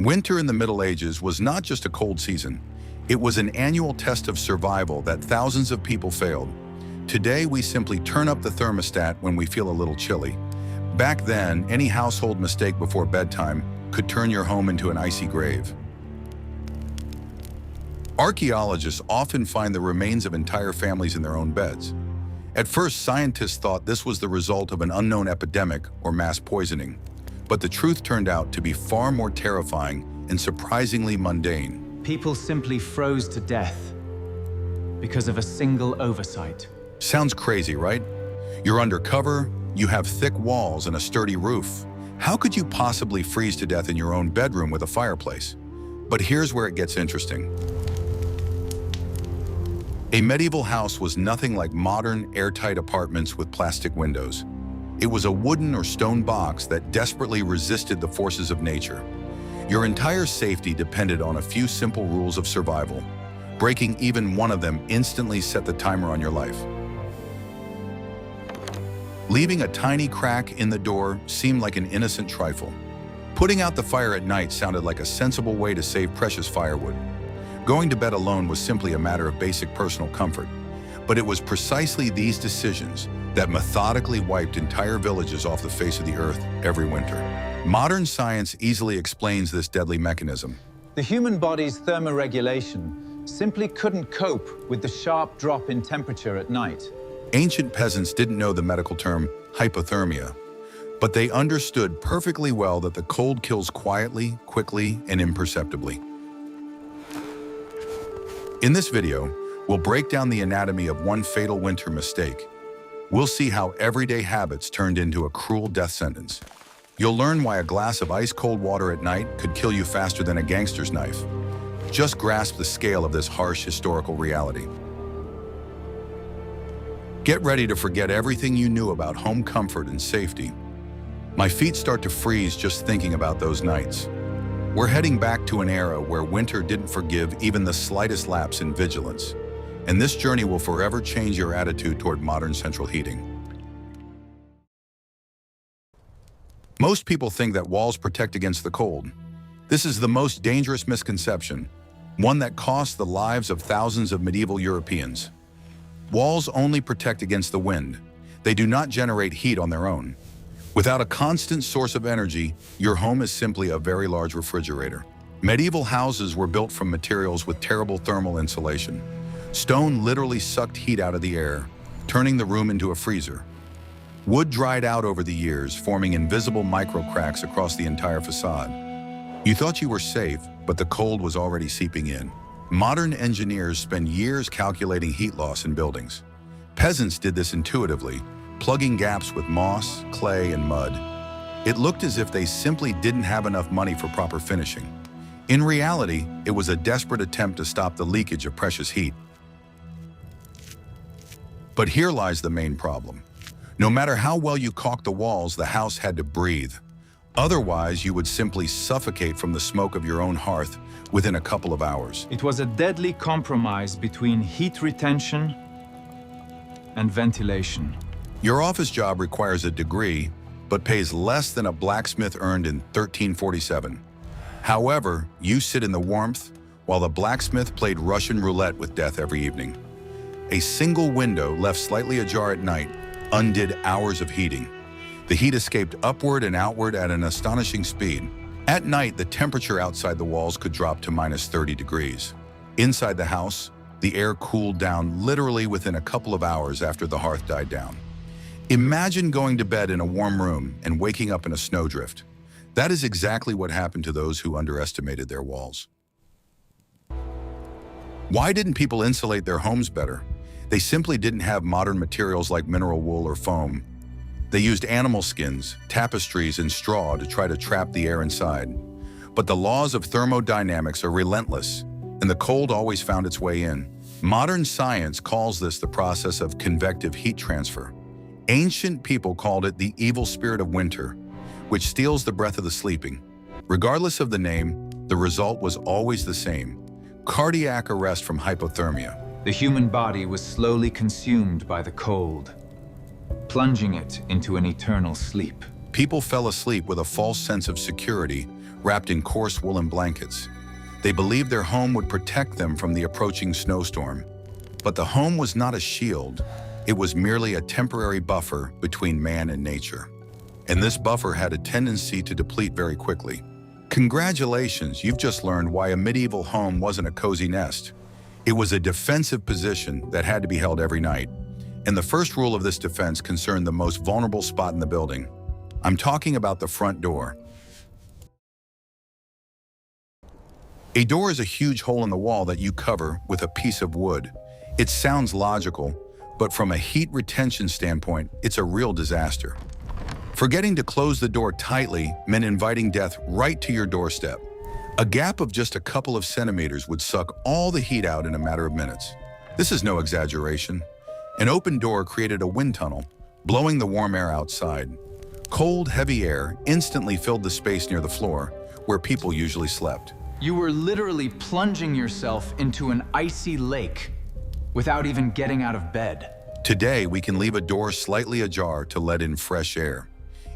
Winter in the Middle Ages was not just a cold season. It was an annual test of survival that thousands of people failed. Today, we simply turn up the thermostat when we feel a little chilly. Back then, any household mistake before bedtime could turn your home into an icy grave. Archaeologists often find the remains of entire families in their own beds. At first, scientists thought this was the result of an unknown epidemic or mass poisoning. But the truth turned out to be far more terrifying and surprisingly mundane. People simply froze to death because of a single oversight. Sounds crazy, right? You're undercover, you have thick walls and a sturdy roof. How could you possibly freeze to death in your own bedroom with a fireplace? But here's where it gets interesting. A medieval house was nothing like modern, airtight apartments with plastic windows. It was a wooden or stone box that desperately resisted the forces of nature. Your entire safety depended on a few simple rules of survival. Breaking even one of them instantly set the timer on your life. Leaving a tiny crack in the door seemed like an innocent trifle. Putting out the fire at night sounded like a sensible way to save precious firewood. Going to bed alone was simply a matter of basic personal comfort. But it was precisely these decisions that methodically wiped entire villages off the face of the earth every winter. Modern science easily explains this deadly mechanism. The human body's thermoregulation simply couldn't cope with the sharp drop in temperature at night. Ancient peasants didn't know the medical term hypothermia, but they understood perfectly well that the cold kills quietly, quickly, and imperceptibly. In this video, we'll break down the anatomy of one fatal winter mistake. We'll see how everyday habits turned into a cruel death sentence. You'll learn why a glass of ice-cold water at night could kill you faster than a gangster's knife. Just grasp the scale of this harsh historical reality. Get ready to forget everything you knew about home comfort and safety. My feet start to freeze just thinking about those nights. We're heading back to an era where winter didn't forgive even the slightest lapse in vigilance. And this journey will forever change your attitude toward modern central heating. Most people think that walls protect against the cold. This is the most dangerous misconception, one that cost the lives of thousands of medieval Europeans. Walls only protect against the wind. They do not generate heat on their own. Without a constant source of energy, your home is simply a very large refrigerator. Medieval houses were built from materials with terrible thermal insulation. Stone literally sucked heat out of the air, turning the room into a freezer. Wood dried out over the years, forming invisible microcracks across the entire facade. You thought you were safe, but the cold was already seeping in. Modern engineers spend years calculating heat loss in buildings. Peasants did this intuitively, plugging gaps with moss, clay, and mud. It looked as if they simply didn't have enough money for proper finishing. In reality, it was a desperate attempt to stop the leakage of precious heat. But here lies the main problem. No matter how well you caulked the walls, the house had to breathe. Otherwise, you would simply suffocate from the smoke of your own hearth within a couple of hours. It was a deadly compromise between heat retention and ventilation. Your office job requires a degree, but pays less than a blacksmith earned in 1347. However, you sit in the warmth while the blacksmith played Russian roulette with death every evening. A single window left slightly ajar at night undid hours of heating. The heat escaped upward and outward at an astonishing speed. At night, the temperature outside the walls could drop to minus 30 degrees. Inside the house, the air cooled down literally within a couple of hours after the hearth died down. Imagine going to bed in a warm room and waking up in a snowdrift. That is exactly what happened to those who underestimated their walls. Why didn't people insulate their homes better? They simply didn't have modern materials like mineral wool or foam. They used animal skins, tapestries, and straw to try to trap the air inside. But the laws of thermodynamics are relentless, and the cold always found its way in. Modern science calls this the process of convective heat transfer. Ancient people called it the evil spirit of winter, which steals the breath of the sleeping. Regardless of the name, the result was always the same: cardiac arrest from hypothermia. The human body was slowly consumed by the cold, plunging it into an eternal sleep. People fell asleep with a false sense of security, wrapped in coarse woolen blankets. They believed their home would protect them from the approaching snowstorm. But the home was not a shield. It was merely a temporary buffer between man and nature. And this buffer had a tendency to deplete very quickly. Congratulations, you've just learned why a medieval home wasn't a cozy nest. It was a defensive position that had to be held every night. And the first rule of this defense concerned the most vulnerable spot in the building. I'm talking about the front door. A door is a huge hole in the wall that you cover with a piece of wood. It sounds logical, but from a heat retention standpoint, it's a real disaster. Forgetting to close the door tightly meant inviting death right to your doorstep. A gap of just a couple of centimeters would suck all the heat out in a matter of minutes. This is no exaggeration. An open door created a wind tunnel, blowing the warm air outside. Cold, heavy air instantly filled the space near the floor, where people usually slept. You were literally plunging yourself into an icy lake without even getting out of bed. Today, we can leave a door slightly ajar to let in fresh air.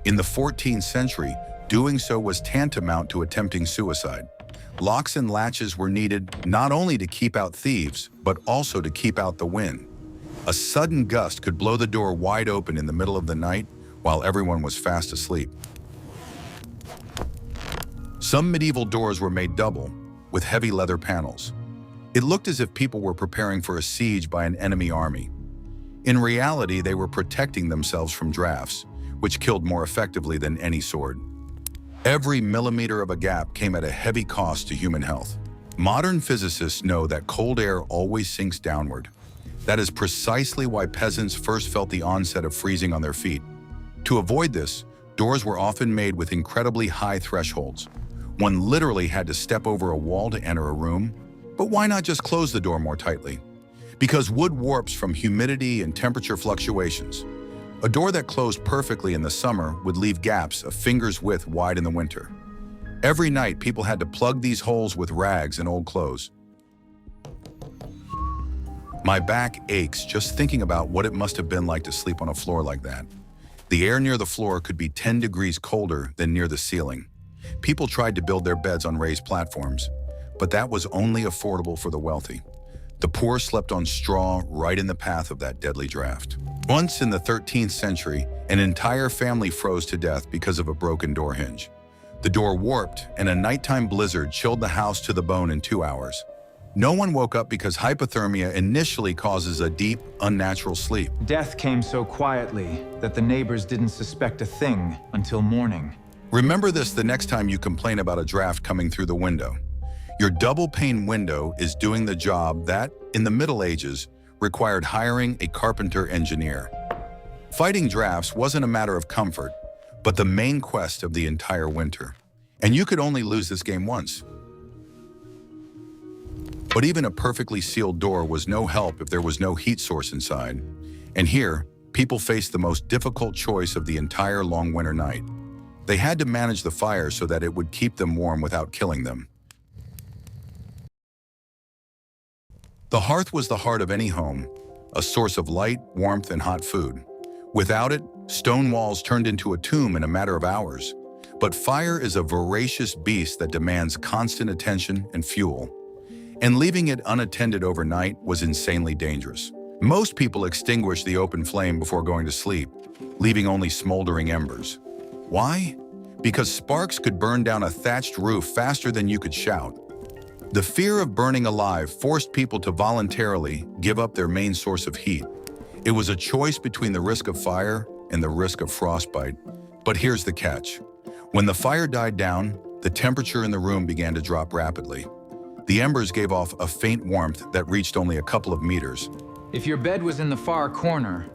In the 14th century, doing so was tantamount to attempting suicide. Locks and latches were needed not only to keep out thieves, but also to keep out the wind. A sudden gust could blow the door wide open in the middle of the night while everyone was fast asleep. Some medieval doors were made double, with heavy leather panels. It looked as if people were preparing for a siege by an enemy army. In reality, they were protecting themselves from drafts, which killed more effectively than any sword. Every millimeter of a gap came at a heavy cost to human health. Modern physicists know that cold air always sinks downward. That is precisely why peasants first felt the onset of freezing on their feet. To avoid this, doors were often made with incredibly high thresholds. One literally had to step over a wall to enter a room. But why not just close the door more tightly? Because wood warps from humidity and temperature fluctuations. A door that closed perfectly in the summer would leave gaps a finger's width wide in the winter. Every night, people had to plug these holes with rags and old clothes. My back aches just thinking about what it must have been like to sleep on a floor like that. The air near the floor could be 10 degrees colder than near the ceiling. People tried to build their beds on raised platforms, but that was only affordable for the wealthy. The poor slept on straw right in the path of that deadly draft. Once in the 13th century, an entire family froze to death because of a broken door hinge. The door warped, and a nighttime blizzard chilled the house to the bone in 2 hours. No one woke up because hypothermia initially causes a deep, unnatural sleep. Death came so quietly that the neighbors didn't suspect a thing until morning. Remember this the next time you complain about a draft coming through the window. Your double-pane window is doing the job that, in the Middle Ages, required hiring a carpenter engineer. Fighting drafts wasn't a matter of comfort, but the main quest of the entire winter. And you could only lose this game once. But even a perfectly sealed door was no help if there was no heat source inside. And here, people faced the most difficult choice of the entire long winter night. They had to manage the fire so that it would keep them warm without killing them. The hearth was the heart of any home, a source of light, warmth, and hot food. Without it, stone walls turned into a tomb in a matter of hours. But fire is a voracious beast that demands constant attention and fuel. And leaving it unattended overnight was insanely dangerous. Most people extinguish the open flame before going to sleep, leaving only smoldering embers. Why? Because sparks could burn down a thatched roof faster than you could shout. The fear of burning alive forced people to voluntarily give up their main source of heat. It was a choice between the risk of fire and the risk of frostbite. But here's the catch. When the fire died down, the temperature in the room began to drop rapidly. The embers gave off a faint warmth that reached only a couple of meters. If your bed was in the far corner,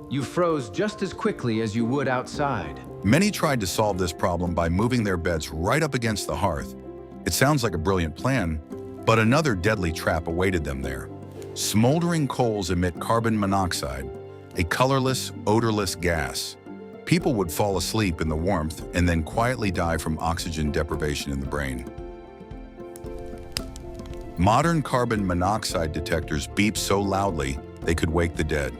you froze just as quickly as you would outside. Many tried to solve this problem by moving their beds right up against the hearth. It sounds like a brilliant plan, but another deadly trap awaited them there. Smoldering coals emit carbon monoxide, a colorless, odorless gas. People would fall asleep in the warmth and then quietly die from oxygen deprivation in the brain. Modern carbon monoxide detectors beep so loudly they could wake the dead.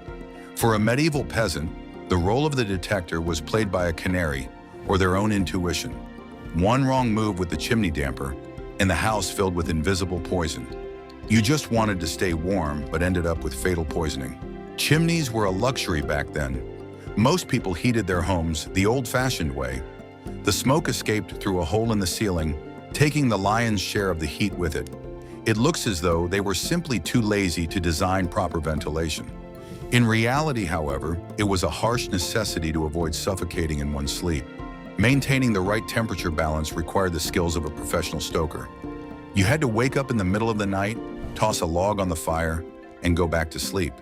For a medieval peasant, The role of the detector was played by a canary or their own intuition. One wrong move with the chimney damper, and the house filled with invisible poison. You just wanted to stay warm, but ended up with fatal poisoning. Chimneys were a luxury back then. Most people heated their homes the old-fashioned way. The smoke escaped through a hole in the ceiling, taking the lion's share of the heat with it. It looks as though they were simply too lazy to design proper ventilation. In reality, however, it was a harsh necessity to avoid suffocating in one's sleep. Maintaining the right temperature balance required the skills of a professional stoker. You had to wake up in the middle of the night, toss a log on the fire, and go back to sleep.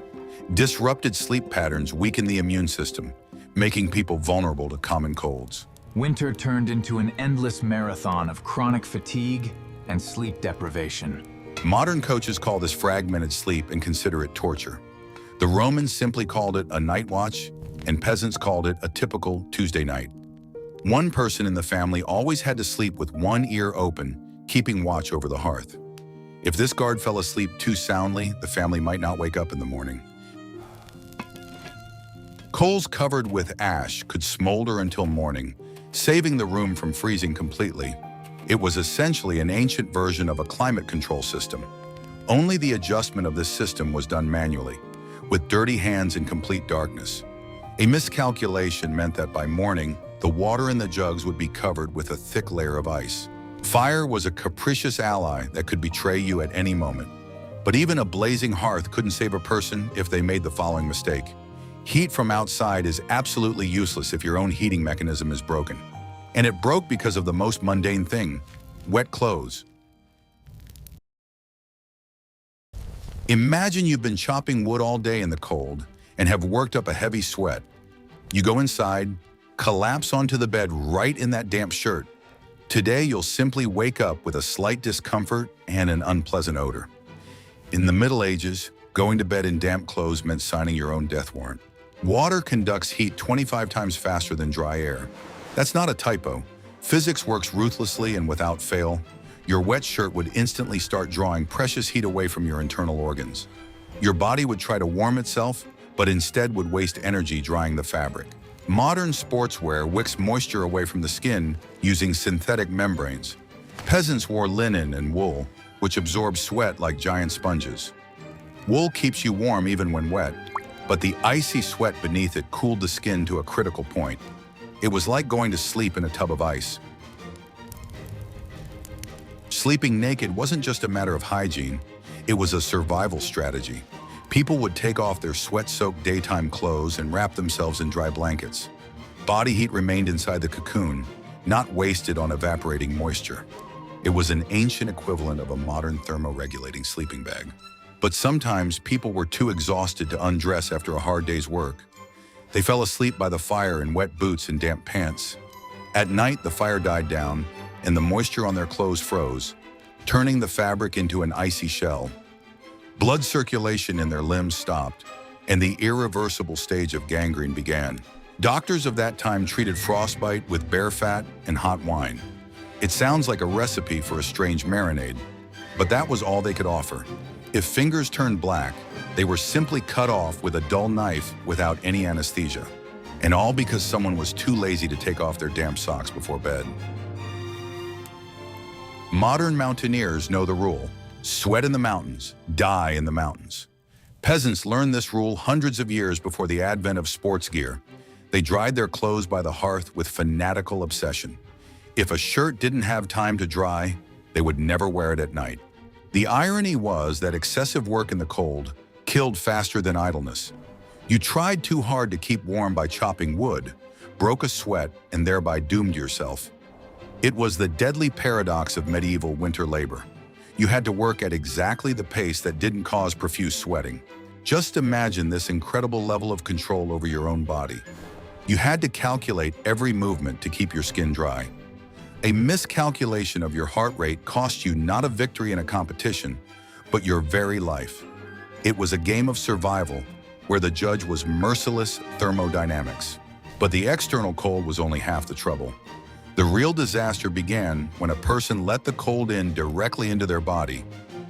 Disrupted sleep patterns weakened the immune system, making people vulnerable to common colds. Winter turned into an endless marathon of chronic fatigue and sleep deprivation. Modern coaches call this fragmented sleep and consider it torture. The Romans simply called it a night watch, and peasants called it a typical Tuesday night. One person in the family always had to sleep with one ear open, keeping watch over the hearth. If this guard fell asleep too soundly, the family might not wake up in the morning. Coals covered with ash could smolder until morning, saving the room from freezing completely. It was essentially an ancient version of a climate control system. Only the adjustment of this system was done manually, with dirty hands in complete darkness. A miscalculation meant that by morning, the water in the jugs would be covered with a thick layer of ice. Fire was a capricious ally that could betray you at any moment. But even a blazing hearth couldn't save a person if they made the following mistake. Heat from outside is absolutely useless if your own heating mechanism is broken. And it broke because of the most mundane thing: wet clothes. Imagine you've been chopping wood all day in the cold and have worked up a heavy sweat. You go inside, collapse onto the bed right in that damp shirt. Today, you'll simply wake up with a slight discomfort and an unpleasant odor. In the Middle Ages, going to bed in damp clothes meant signing your own death warrant. Water conducts heat 25 times faster than dry air. That's not a typo. Physics works ruthlessly, and without fail, your wet shirt would instantly start drawing precious heat away from your internal organs. Your body would try to warm itself, but instead would waste energy drying the fabric. Modern sportswear wicks moisture away from the skin using synthetic membranes. Peasants wore linen and wool, which absorbs sweat like giant sponges. Wool keeps you warm even when wet, but the icy sweat beneath it cooled the skin to a critical point. It was like going to sleep in a tub of ice. Sleeping naked wasn't just a matter of hygiene, it was a survival strategy. People would take off their sweat-soaked daytime clothes and wrap themselves in dry blankets. Body heat remained inside the cocoon, not wasted on evaporating moisture. It was an ancient equivalent of a modern thermoregulating sleeping bag. But sometimes people were too exhausted to undress after a hard day's work. They fell asleep by the fire in wet boots and damp pants. At night, the fire died down, and the moisture on their clothes froze, turning the fabric into an icy shell. Blood circulation in their limbs stopped, and the irreversible stage of gangrene began. Doctors of that time treated frostbite with bear fat and hot wine. It sounds like a recipe for a strange marinade, but that was all they could offer. If fingers turned black, they were simply cut off with a dull knife without any anesthesia. And all because someone was too lazy to take off their damp socks before bed. Modern mountaineers know the rule: sweat in the mountains, die in the mountains. Peasants learned this rule hundreds of years before the advent of sports gear. They dried their clothes by the hearth with fanatical obsession. If a shirt didn't have time to dry, they would never wear it at night. The irony was that excessive work in the cold killed faster than idleness. You tried too hard to keep warm by chopping wood, broke a sweat, and thereby doomed yourself. It was the deadly paradox of medieval winter labor. You had to work at exactly the pace that didn't cause profuse sweating. Just imagine this incredible level of control over your own body. You had to calculate every movement to keep your skin dry. A miscalculation of your heart rate cost you not a victory in a competition, but your very life. It was a game of survival where the judge was merciless thermodynamics. But the external cold was only half the trouble. The real disaster began when a person let the cold in directly into their body,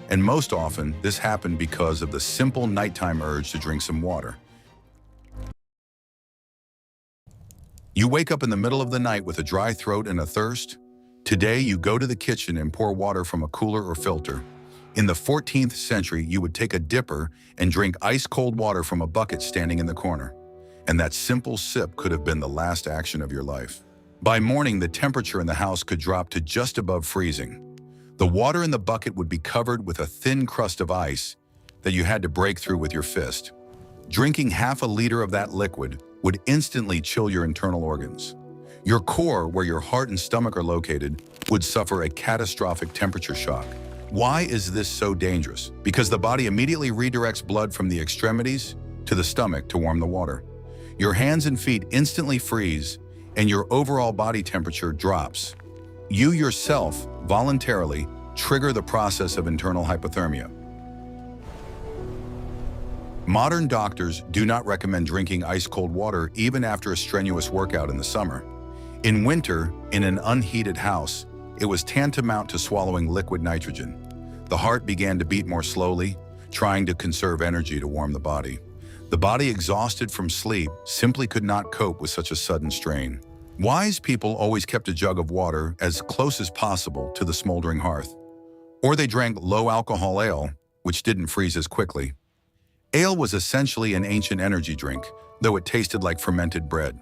and most often this happened because of the simple nighttime urge to drink some water. You wake up in the middle of the night with a dry throat and a thirst? Today, you go to the kitchen and pour water from a cooler or filter. In the 14th century, you would take a dipper and drink ice-cold water from a bucket standing in the corner. And that simple sip could have been the last action of your life. By morning, the temperature in the house could drop to just above freezing. The water in the bucket would be covered with a thin crust of ice that you had to break through with your fist. Drinking half a liter of that liquid would instantly chill your internal organs. Your core, where your heart and stomach are located, would suffer a catastrophic temperature shock. Why is this so dangerous? Because the body immediately redirects blood from the extremities to the stomach to warm the water. Your hands and feet instantly freeze, and your overall body temperature drops. You yourself voluntarily trigger the process of internal hypothermia. Modern doctors do not recommend drinking ice-cold water even after a strenuous workout in the summer. In winter, in an unheated house, it was tantamount to swallowing liquid nitrogen. The heart began to beat more slowly, trying to conserve energy to warm the body. The body, exhausted from sleep, simply could not cope with such a sudden strain. Wise people always kept a jug of water as close as possible to the smoldering hearth. Or they drank low-alcohol ale, which didn't freeze as quickly. Ale was essentially an ancient energy drink, though it tasted like fermented bread.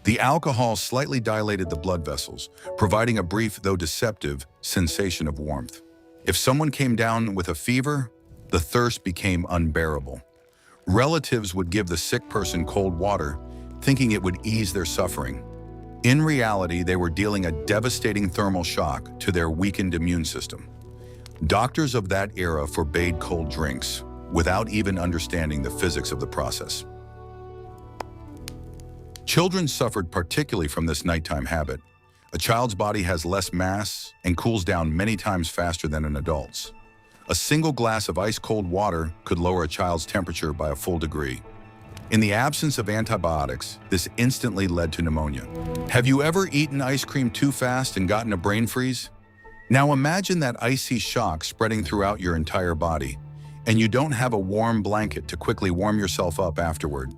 The alcohol slightly dilated the blood vessels, providing a brief, though deceptive, sensation of warmth. If someone came down with a fever, the thirst became unbearable. Relatives would give the sick person cold water, thinking it would ease their suffering. In reality, they were dealing a devastating thermal shock to their weakened immune system. Doctors of that era forbade cold drinks, without even understanding the physics of the process. Children suffered particularly from this nighttime habit. A child's body has less mass and cools down many times faster than an adult's. A single glass of ice-cold water could lower a child's temperature by a full degree. In the absence of antibiotics, this instantly led to pneumonia. Have you ever eaten ice cream too fast and gotten a brain freeze? Now imagine that icy shock spreading throughout your entire body, and you don't have a warm blanket to quickly warm yourself up afterward.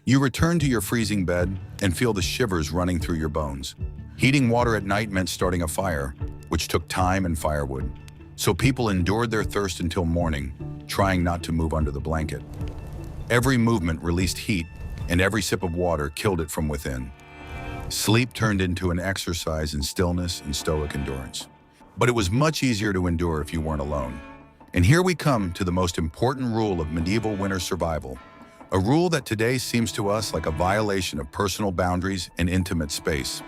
You return to your freezing bed and feel the shivers running through your bones. Heating water at night meant starting a fire, which took time and firewood. So people endured their thirst until morning, trying not to move under the blanket. Every movement released heat, and every sip of water killed it from within. Sleep turned into an exercise in stillness and stoic endurance. But it was much easier to endure if you weren't alone. And here we come to the most important rule of medieval winter survival. A rule that today seems to us like a violation of personal boundaries and intimate space.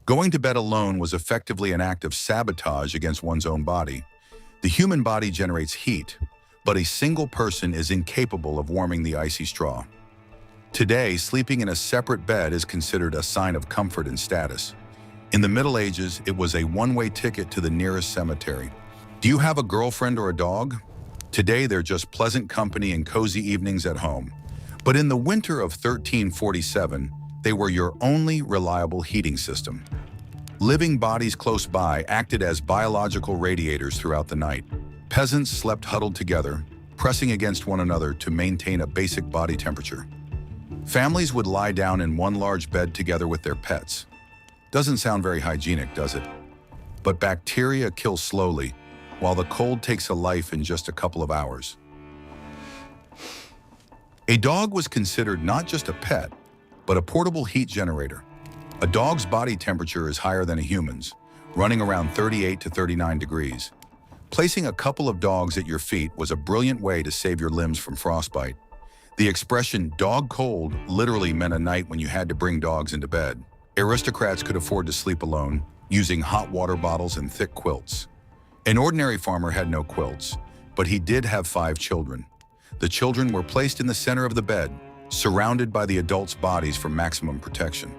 Going to bed alone was effectively an act of sabotage against one's own body. The human body generates heat, but a single person is incapable of warming the icy straw. Today, sleeping in a separate bed is considered a sign of comfort and status. In the Middle Ages, it was a one-way ticket to the nearest cemetery. Do you have a girlfriend or a dog? Today, they're just pleasant company and cozy evenings at home. But in the winter of 1347, they were your only reliable heating system. Living bodies close by acted as biological radiators throughout the night. Peasants slept huddled together, pressing against one another to maintain a basic body temperature. Families would lie down in one large bed together with their pets. Doesn't sound very hygienic, does it? But bacteria kill slowly, while the cold takes a life in just a couple of hours. A dog was considered not just a pet, but a portable heat generator. A dog's body temperature is higher than a human's, running around 38 to 39 degrees. Placing a couple of dogs at your feet was a brilliant way to save your limbs from frostbite. The expression "dog cold" literally meant a night when you had to bring dogs into bed. Aristocrats could afford to sleep alone, using hot water bottles and thick quilts. An ordinary farmer had no quilts, but he did have 5 children. The children were placed in the center of the bed, surrounded by the adults' bodies for maximum protection.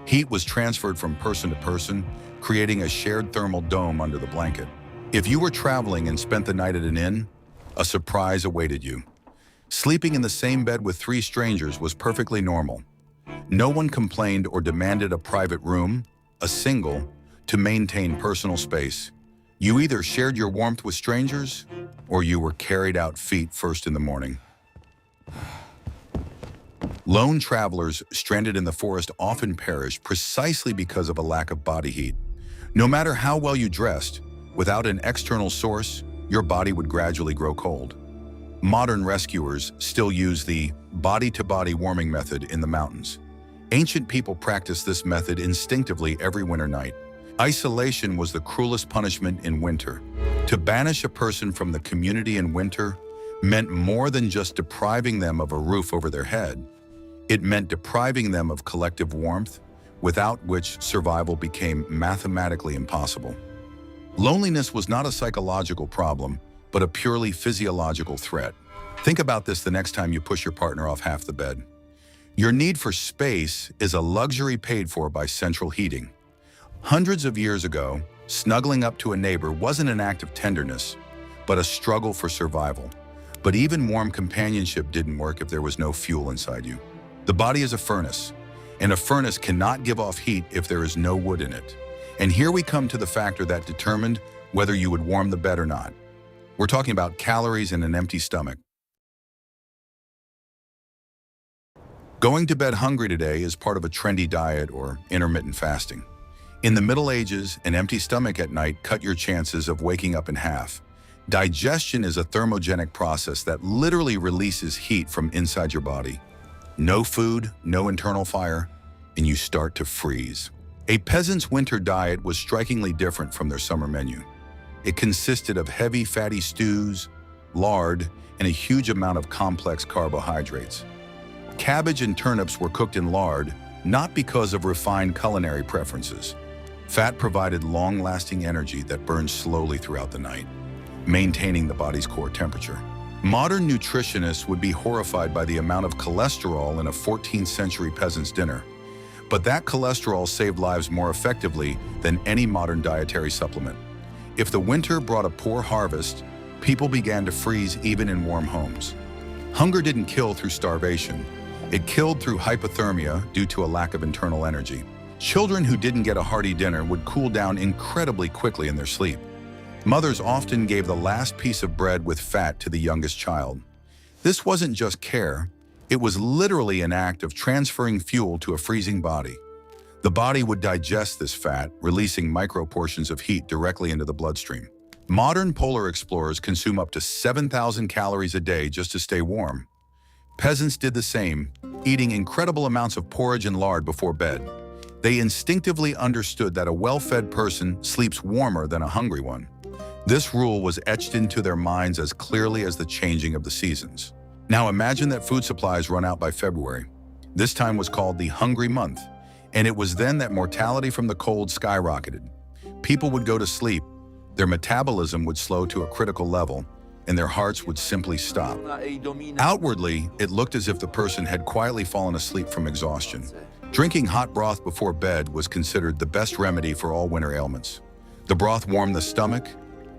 Heat was transferred from person to person, creating a shared thermal dome under the blanket. If you were traveling and spent the night at an inn, a surprise awaited you. Sleeping in the same bed with 3 strangers was perfectly normal. No one complained or demanded a private room, a single, to maintain personal space. You either shared your warmth with strangers, or you were carried out feet first in the morning. Lone travelers stranded in the forest often perished precisely because of a lack of body heat. No matter how well you dressed, without an external source, your body would gradually grow cold. Modern rescuers still use the body-to-body warming method in the mountains. Ancient people practiced this method instinctively every winter night. Isolation was the cruelest punishment in winter. To banish a person from the community in winter meant more than just depriving them of a roof over their head. It meant depriving them of collective warmth, without which survival became mathematically impossible. Loneliness was not a psychological problem, but a purely physiological threat. Think about this the next time you push your partner off half the bed. Your need for space is a luxury paid for by central heating. Hundreds of years ago, snuggling up to a neighbor wasn't an act of tenderness, but a struggle for survival. But even warm companionship didn't work if there was no fuel inside you. The body is a furnace, and a furnace cannot give off heat if there is no wood in it. And here we come to the factor that determined whether you would warm the bed or not. We're talking about calories in an empty stomach. Going to bed hungry today is part of a trendy diet or intermittent fasting. In the Middle Ages, an empty stomach at night cut your chances of waking up in half. Digestion is a thermogenic process that literally releases heat from inside your body. No food, no internal fire, and you start to freeze. A peasant's winter diet was strikingly different from their summer menu. It consisted of heavy, fatty stews, lard, and a huge amount of complex carbohydrates. Cabbage and turnips were cooked in lard, not because of refined culinary preferences. Fat provided long-lasting energy that burned slowly throughout the night, maintaining the body's core temperature. Modern nutritionists would be horrified by the amount of cholesterol in a 14th century peasant's dinner. But that cholesterol saved lives more effectively than any modern dietary supplement. If the winter brought a poor harvest, people began to freeze even in warm homes. Hunger didn't kill through starvation. It killed through hypothermia due to a lack of internal energy. Children who didn't get a hearty dinner would cool down incredibly quickly in their sleep. Mothers often gave the last piece of bread with fat to the youngest child. This wasn't just care, it was literally an act of transferring fuel to a freezing body. The body would digest this fat, releasing micro portions of heat directly into the bloodstream. Modern polar explorers consume up to 7,000 calories a day just to stay warm. Peasants did the same, eating incredible amounts of porridge and lard before bed. They instinctively understood that a well-fed person sleeps warmer than a hungry one. This rule was etched into their minds as clearly as the changing of the seasons. Now imagine that food supplies run out by February. This time was called the hungry month, and it was then that mortality from the cold skyrocketed. People would go to sleep, their metabolism would slow to a critical level, and their hearts would simply stop. Outwardly, it looked as if the person had quietly fallen asleep from exhaustion. Drinking hot broth before bed was considered the best remedy for all winter ailments. The broth warmed the stomach,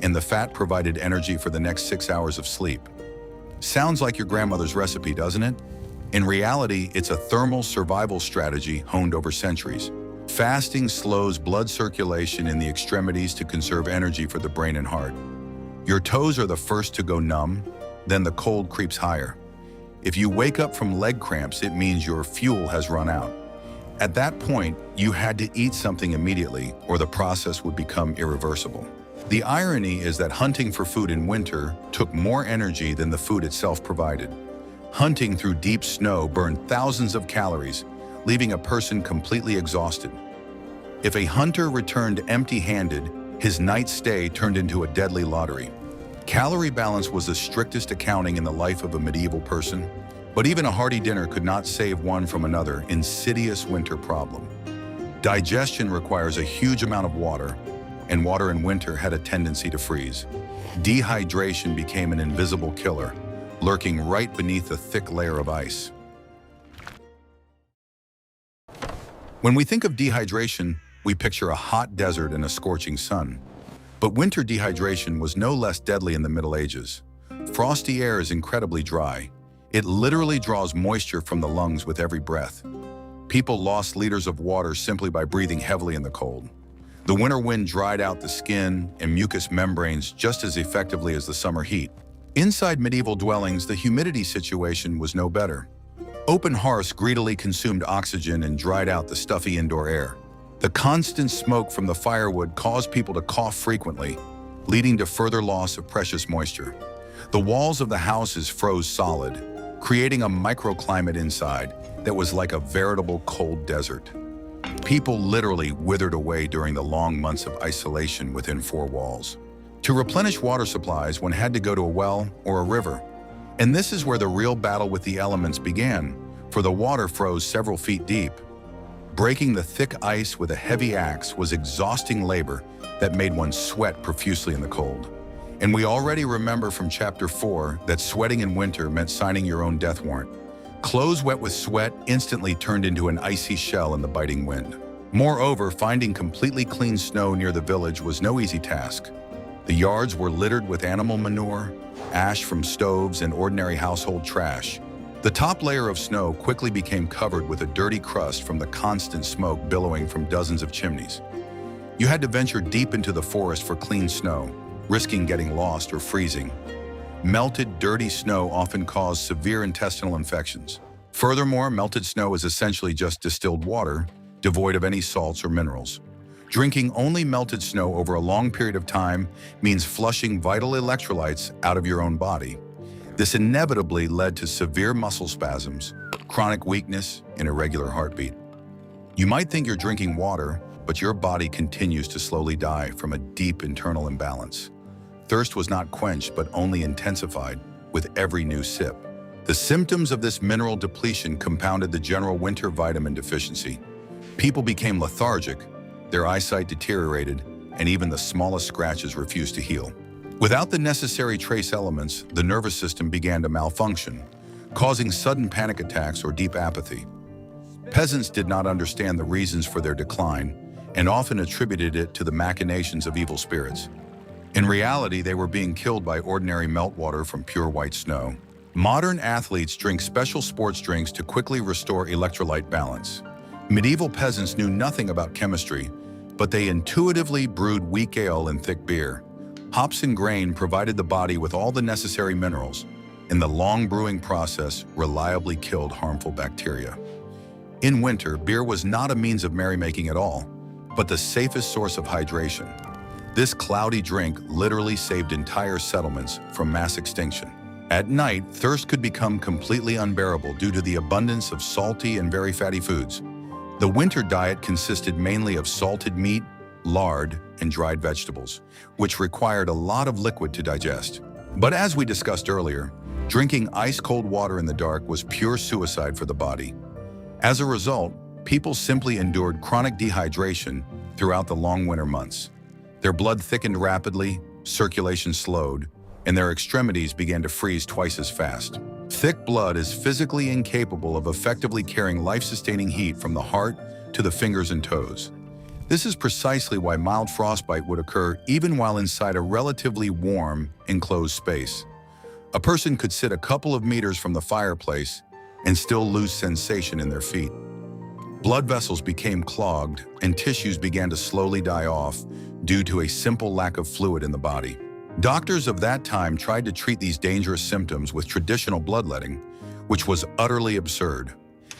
and the fat provided energy for the next 6 hours of sleep. Sounds like your grandmother's recipe, doesn't it? In reality, it's a thermal survival strategy honed over centuries. Fasting slows blood circulation in the extremities to conserve energy for the brain and heart. Your toes are the first to go numb, then the cold creeps higher. If you wake up from leg cramps, it means your fuel has run out. At that point, you had to eat something immediately, or the process would become irreversible. The irony is that hunting for food in winter took more energy than the food itself provided. Hunting through deep snow burned thousands of calories, leaving a person completely exhausted. If a hunter returned empty-handed, his night stay turned into a deadly lottery. Calorie balance was the strictest accounting in the life of a medieval person, but even a hearty dinner could not save one from another insidious winter problem. Digestion requires a huge amount of water, and water in winter had a tendency to freeze. Dehydration became an invisible killer, lurking right beneath a thick layer of ice. When we think of dehydration, we picture a hot desert and a scorching sun. But winter dehydration was no less deadly in the Middle Ages. Frosty air is incredibly dry. It literally draws moisture from the lungs with every breath. People lost liters of water simply by breathing heavily in the cold. The winter wind dried out the skin and mucous membranes just as effectively as the summer heat. Inside medieval dwellings, the humidity situation was no better. Open hearths greedily consumed oxygen and dried out the stuffy indoor air. The constant smoke from the firewood caused people to cough frequently, leading to further loss of precious moisture. The walls of the houses froze solid, creating a microclimate inside that was like a veritable cold desert. People literally withered away during the long months of isolation within four walls. To replenish water supplies, one had to go to a well or a river. And this is where the real battle with the elements began, for the water froze several feet deep. Breaking the thick ice with a heavy axe was exhausting labor that made one sweat profusely in the cold. And we already remember from Chapter 4 that sweating in winter meant signing your own death warrant. Clothes wet with sweat instantly turned into an icy shell in the biting wind. Moreover, finding completely clean snow near the village was no easy task. The yards were littered with animal manure, ash from stoves, and ordinary household trash. The top layer of snow quickly became covered with a dirty crust from the constant smoke billowing from dozens of chimneys. You had to venture deep into the forest for clean snow, risking getting lost or freezing. Melted, dirty snow often caused severe intestinal infections. Furthermore, melted snow is essentially just distilled water, devoid of any salts or minerals. Drinking only melted snow over a long period of time means flushing vital electrolytes out of your own body. This inevitably led to severe muscle spasms, chronic weakness, and irregular heartbeat. You might think you're drinking water, but your body continues to slowly die from a deep internal imbalance. Thirst was not quenched, but only intensified with every new sip. The symptoms of this mineral depletion compounded the general winter vitamin deficiency. People became lethargic, their eyesight deteriorated, and even the smallest scratches refused to heal. Without the necessary trace elements, the nervous system began to malfunction, causing sudden panic attacks or deep apathy. Peasants did not understand the reasons for their decline and often attributed it to the machinations of evil spirits. In reality, they were being killed by ordinary meltwater from pure white snow. Modern athletes drink special sports drinks to quickly restore electrolyte balance. Medieval peasants knew nothing about chemistry, but they intuitively brewed weak ale and thick beer. Hops and grain provided the body with all the necessary minerals, and the long brewing process reliably killed harmful bacteria. In winter, beer was not a means of merrymaking at all, but the safest source of hydration. This cloudy drink literally saved entire settlements from mass extinction. At night, thirst could become completely unbearable due to the abundance of salty and very fatty foods. The winter diet consisted mainly of salted meat, lard, and dried vegetables, which required a lot of liquid to digest. But as we discussed earlier, drinking ice-cold water in the dark was pure suicide for the body. As a result, people simply endured chronic dehydration throughout the long winter months. Their blood thickened rapidly, circulation slowed, and their extremities began to freeze twice as fast. Thick blood is physically incapable of effectively carrying life-sustaining heat from the heart to the fingers and toes. This is precisely why mild frostbite would occur even while inside a relatively warm, enclosed space. A person could sit a couple of meters from the fireplace and still lose sensation in their feet. Blood vessels became clogged and tissues began to slowly die off due to a simple lack of fluid in the body. Doctors of that time tried to treat these dangerous symptoms with traditional bloodletting, which was utterly absurd.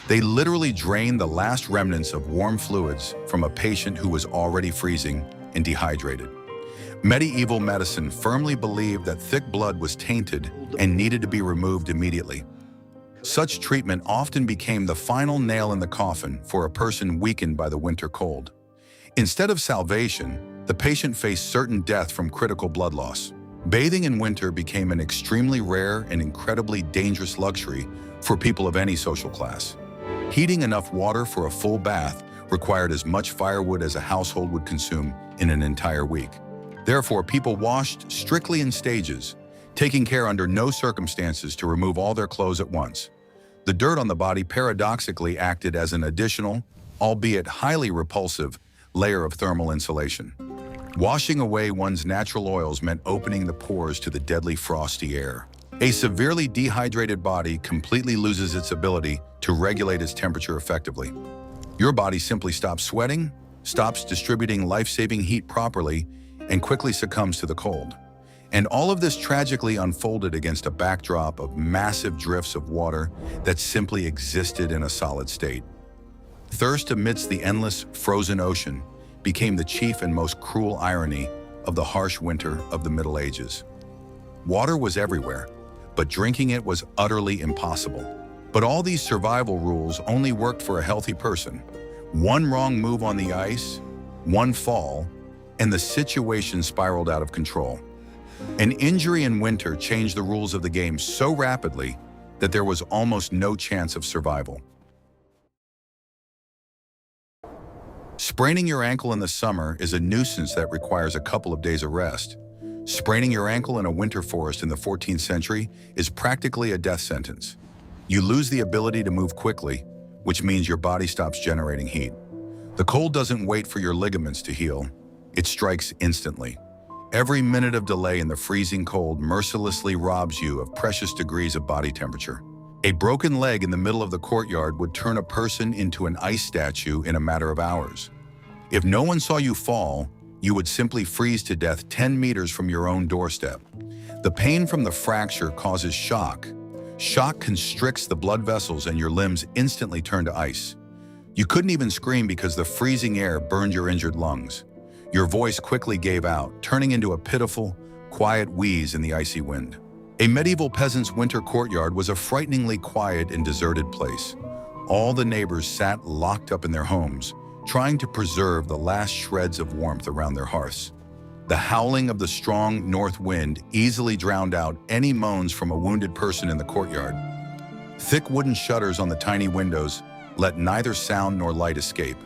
They literally drained the last remnants of warm fluids from a patient who was already freezing and dehydrated. Medieval medicine firmly believed that thick blood was tainted and needed to be removed immediately. Such treatment often became the final nail in the coffin for a person weakened by the winter cold. Instead of salvation, the patient faced certain death from critical blood loss. Bathing in winter became an extremely rare and incredibly dangerous luxury for people of any social class. Heating enough water for a full bath required as much firewood as a household would consume in an entire week. Therefore, people washed strictly in stages, taking care under no circumstances to remove all their clothes at once. The dirt on the body paradoxically acted as an additional, albeit highly repulsive, layer of thermal insulation. Washing away one's natural oils meant opening the pores to the deadly frosty air. A severely dehydrated body completely loses its ability to regulate its temperature effectively. Your body simply stops sweating, stops distributing life-saving heat properly, and quickly succumbs to the cold. And all of this tragically unfolded against a backdrop of massive drifts of water that simply existed in a solid state. Thirst amidst the endless, frozen ocean became the chief and most cruel irony of the harsh winter of the Middle Ages. Water was everywhere, but drinking it was utterly impossible. But all these survival rules only worked for a healthy person. One wrong move on the ice, one fall, and the situation spiraled out of control. An injury in winter changed the rules of the game so rapidly that there was almost no chance of survival. Spraining your ankle in the summer is a nuisance that requires a couple of days of rest. Spraining your ankle in a winter forest in the 14th century is practically a death sentence. You lose the ability to move quickly, which means your body stops generating heat. The cold doesn't wait for your ligaments to heal. It strikes instantly. Every minute of delay in the freezing cold mercilessly robs you of precious degrees of body temperature. A broken leg in the middle of the courtyard would turn a person into an ice statue in a matter of hours. If no one saw you fall, you would simply freeze to death 10 meters from your own doorstep. The pain from the fracture causes shock. Shock constricts the blood vessels and your limbs instantly turn to ice. You couldn't even scream because the freezing air burned your injured lungs. Your voice quickly gave out, turning into a pitiful, quiet wheeze in the icy wind. A medieval peasant's winter courtyard was a frighteningly quiet and deserted place. All the neighbors sat locked up in their homes, trying to preserve the last shreds of warmth around their hearths. The howling of the strong north wind easily drowned out any moans from a wounded person in the courtyard. Thick wooden shutters on the tiny windows let neither sound nor light escape.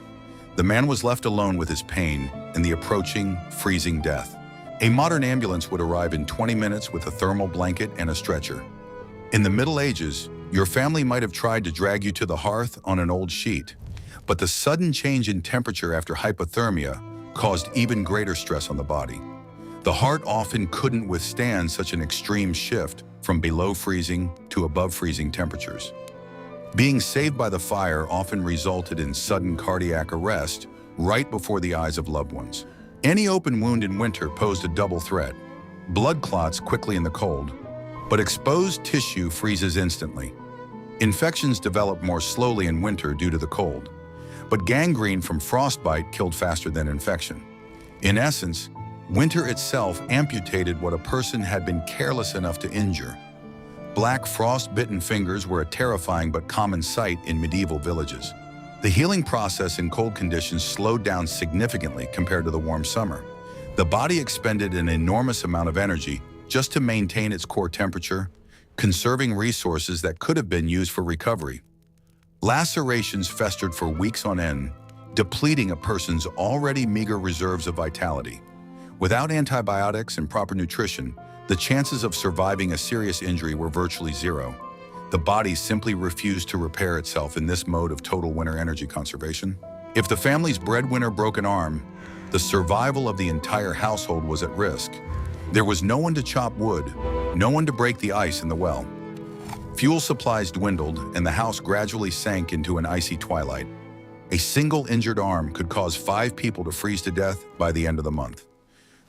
The man was left alone with his pain and the approaching, freezing death. A modern ambulance would arrive in 20 minutes with a thermal blanket and a stretcher. In the Middle Ages, your family might have tried to drag you to the hearth on an old sheet, but the sudden change in temperature after hypothermia caused even greater stress on the body. The heart often couldn't withstand such an extreme shift from below freezing to above freezing temperatures. Being saved by the fire often resulted in sudden cardiac arrest right before the eyes of loved ones. Any open wound in winter posed a double threat. Blood clots quickly in the cold, but exposed tissue freezes instantly. Infections develop more slowly in winter due to the cold, but gangrene from frostbite killed faster than infection. In essence, winter itself amputated what a person had been careless enough to injure. Black frost-bitten fingers were a terrifying but common sight in medieval villages. The healing process in cold conditions slowed down significantly compared to the warm summer. The body expended an enormous amount of energy just to maintain its core temperature, conserving resources that could have been used for recovery. Lacerations festered for weeks on end, depleting a person's already meager reserves of vitality. Without antibiotics and proper nutrition, the chances of surviving a serious injury were virtually zero. The body simply refused to repair itself in this mode of total winter energy conservation. If the family's breadwinner broke an arm, the survival of the entire household was at risk. There was no one to chop wood, no one to break the ice in the well. Fuel supplies dwindled, and the house gradually sank into an icy twilight. A single injured arm could cause 5 people to freeze to death by the end of the month.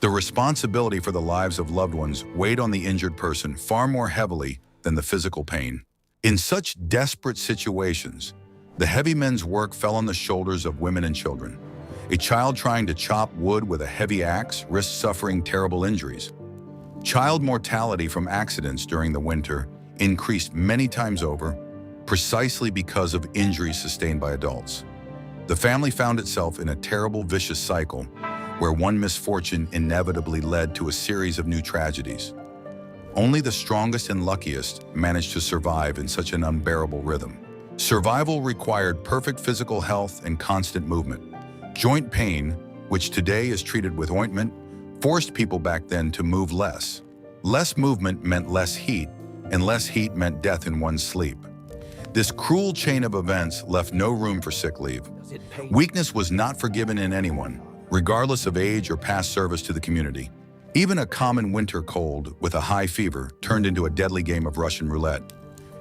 The responsibility for the lives of loved ones weighed on the injured person far more heavily than the physical pain. In such desperate situations, the heavy men's work fell on the shoulders of women and children. A child trying to chop wood with a heavy axe risked suffering terrible injuries. Child mortality from accidents during the winter increased many times over, precisely because of injuries sustained by adults. The family found itself in a terrible, vicious cycle, where one misfortune inevitably led to a series of new tragedies. Only the strongest and luckiest managed to survive in such an unbearable rhythm. Survival required perfect physical health and constant movement. Joint pain, which today is treated with ointment, forced people back then to move less. Less movement meant less heat, and less heat meant death in one's sleep. This cruel chain of events left no room for sick leave. Weakness was not forgiven in anyone, regardless of age or past service to the community. Even a common winter cold with a high fever turned into a deadly game of Russian roulette.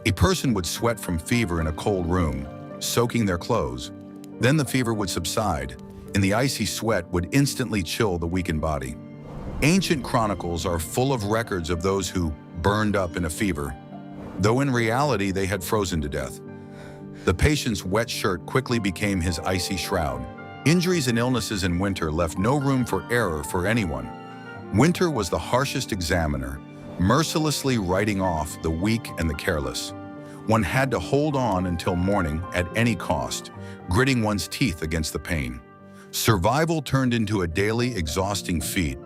A person would sweat from fever in a cold room, soaking their clothes. Then the fever would subside, and the icy sweat would instantly chill the weakened body. Ancient chronicles are full of records of those who burned up in a fever, though in reality they had frozen to death. The patient's wet shirt quickly became his icy shroud. Injuries and illnesses in winter left no room for error for anyone. Winter was the harshest examiner, mercilessly writing off the weak and the careless. One had to hold on until morning at any cost, gritting one's teeth against the pain. Survival turned into a daily, exhausting feat,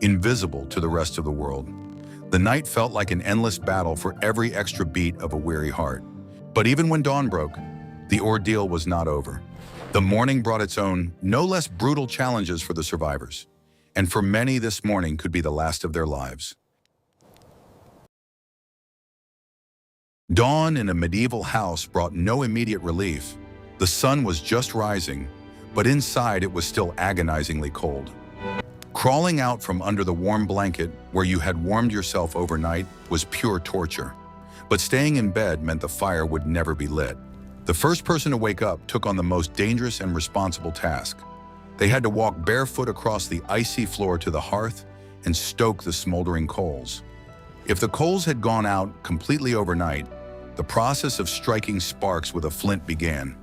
invisible to the rest of the world. The night felt like an endless battle for every extra beat of a weary heart. But even when dawn broke, the ordeal was not over. The morning brought its own, no less brutal challenges for the survivors. And for many, this morning could be the last of their lives. Dawn in a medieval house brought no immediate relief. The sun was just rising, but inside it was still agonizingly cold. Crawling out from under the warm blanket where you had warmed yourself overnight was pure torture. But staying in bed meant the fire would never be lit. The first person to wake up took on the most dangerous and responsible task. They had to walk barefoot across the icy floor to the hearth and stoke the smoldering coals. If the coals had gone out completely overnight, the process of striking sparks with a flint began.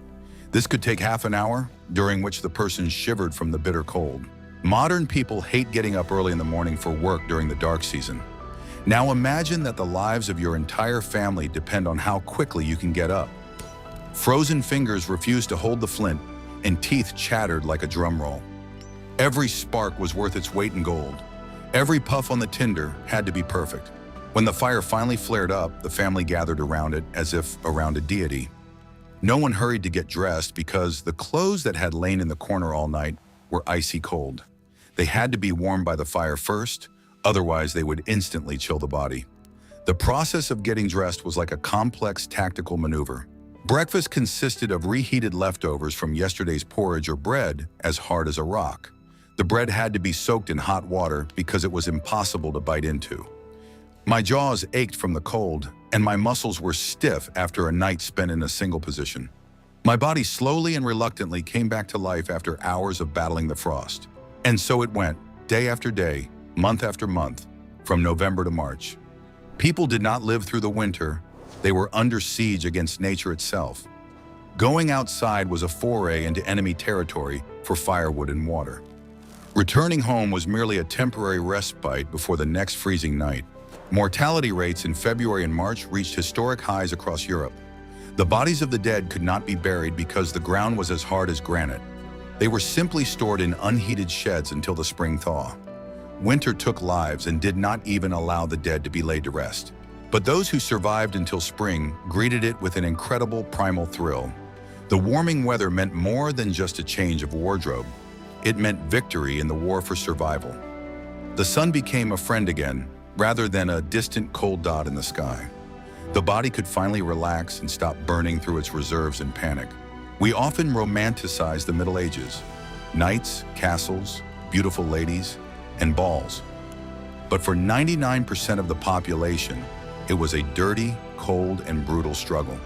This could take half an hour, during which the person shivered from the bitter cold. Modern people hate getting up early in the morning for work during the dark season. Now imagine that the lives of your entire family depend on how quickly you can get up. Frozen fingers refused to hold the flint, and teeth chattered like a drum roll. Every spark was worth its weight in gold. Every puff on the tinder had to be perfect. When the fire finally flared up, the family gathered around it as if around a deity. No one hurried to get dressed because the clothes that had lain in the corner all night were icy cold. They had to be warmed by the fire first, otherwise they would instantly chill the body. The process of getting dressed was like a complex tactical maneuver. Breakfast consisted of reheated leftovers from yesterday's porridge or bread as hard as a rock. The bread had to be soaked in hot water because it was impossible to bite into. My jaws ached from the cold, and my muscles were stiff after a night spent in a single position. My body slowly and reluctantly came back to life after hours of battling the frost. And so it went, day after day, month after month, from November to March. People did not live through the winter. They were under siege against nature itself. Going outside was a foray into enemy territory for firewood and water. Returning home was merely a temporary respite before the next freezing night. Mortality rates in February and March reached historic highs across Europe. The bodies of the dead could not be buried because the ground was as hard as granite. They were simply stored in unheated sheds until the spring thaw. Winter took lives and did not even allow the dead to be laid to rest. But those who survived until spring greeted it with an incredible primal thrill. The warming weather meant more than just a change of wardrobe. It meant victory in the war for survival. The sun became a friend again, rather than a distant cold dot in the sky. The body could finally relax and stop burning through its reserves in panic. We often romanticize the Middle Ages: knights, castles, beautiful ladies, and balls. But for 99% of the population, it was a dirty, cold, and brutal struggle.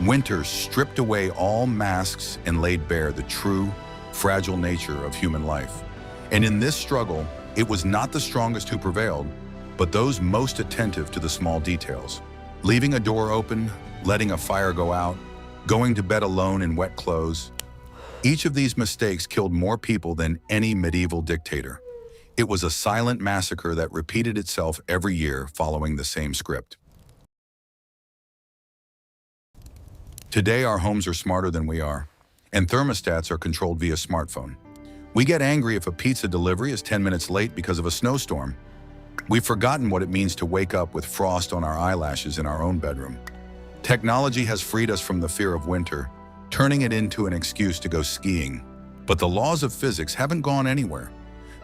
Winter stripped away all masks and laid bare the true, fragile nature of human life. And in this struggle, it was not the strongest who prevailed, but those most attentive to the small details. Leaving a door open, letting a fire go out, going to bed alone in wet clothes. Each of these mistakes killed more people than any medieval dictator. It was a silent massacre that repeated itself every year following the same script. Today, our homes are smarter than we are, and thermostats are controlled via smartphone. We get angry if a pizza delivery is 10 minutes late because of a snowstorm. We've forgotten what it means to wake up with frost on our eyelashes in our own bedroom. Technology has freed us from the fear of winter, turning it into an excuse to go skiing. But the laws of physics haven't gone anywhere.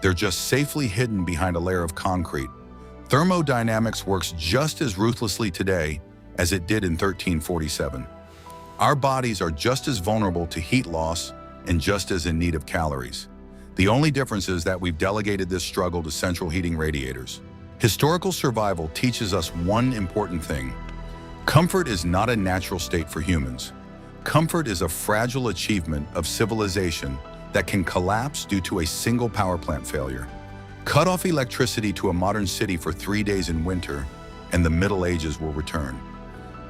They're just safely hidden behind a layer of concrete. Thermodynamics works just as ruthlessly today as it did in 1347. Our bodies are just as vulnerable to heat loss and just as in need of calories. The only difference is that we've delegated this struggle to central heating radiators. Historical survival teaches us one important thing. Comfort is not a natural state for humans. Comfort is a fragile achievement of civilization that can collapse due to a single power plant failure. Cut off electricity to a modern city for 3 days in winter, and the Middle Ages will return.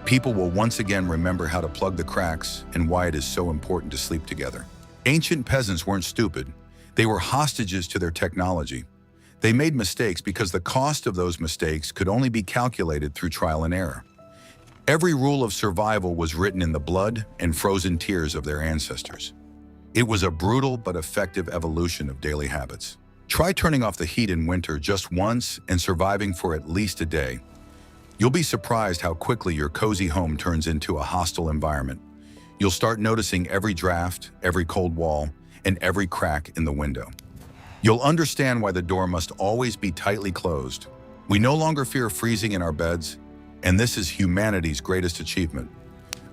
People will once again remember how to plug the cracks and why it is so important to sleep together. Ancient peasants weren't stupid. They were hostages to their technology. They made mistakes because the cost of those mistakes could only be calculated through trial and error. Every rule of survival was written in the blood and frozen tears of their ancestors. It was a brutal but effective evolution of daily habits. Try turning off the heat in winter just once and surviving for at least a day. You'll be surprised how quickly your cozy home turns into a hostile environment. You'll start noticing every draft, every cold wall, and every crack in the window. You'll understand why the door must always be tightly closed. We no longer fear freezing in our beds, and this is humanity's greatest achievement.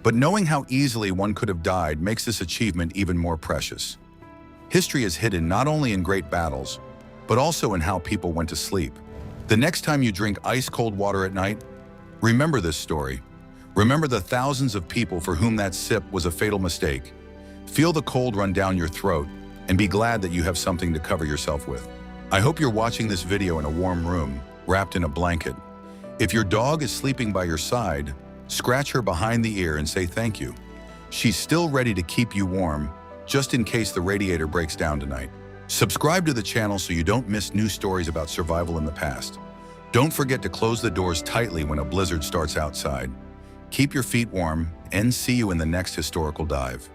But knowing how easily one could have died makes this achievement even more precious. History is hidden not only in great battles, but also in how people went to sleep. The next time you drink ice-cold water at night, remember this story. Remember the thousands of people for whom that sip was a fatal mistake. Feel the cold run down your throat, and be glad that you have something to cover yourself with. I hope you're watching this video in a warm room, wrapped in a blanket. If your dog is sleeping by your side, scratch her behind the ear and say thank you. She's still ready to keep you warm, just in case the radiator breaks down tonight. Subscribe to the channel so you don't miss new stories about survival in the past. Don't forget to close the doors tightly when a blizzard starts outside. Keep your feet warm, and see you in the next historical dive.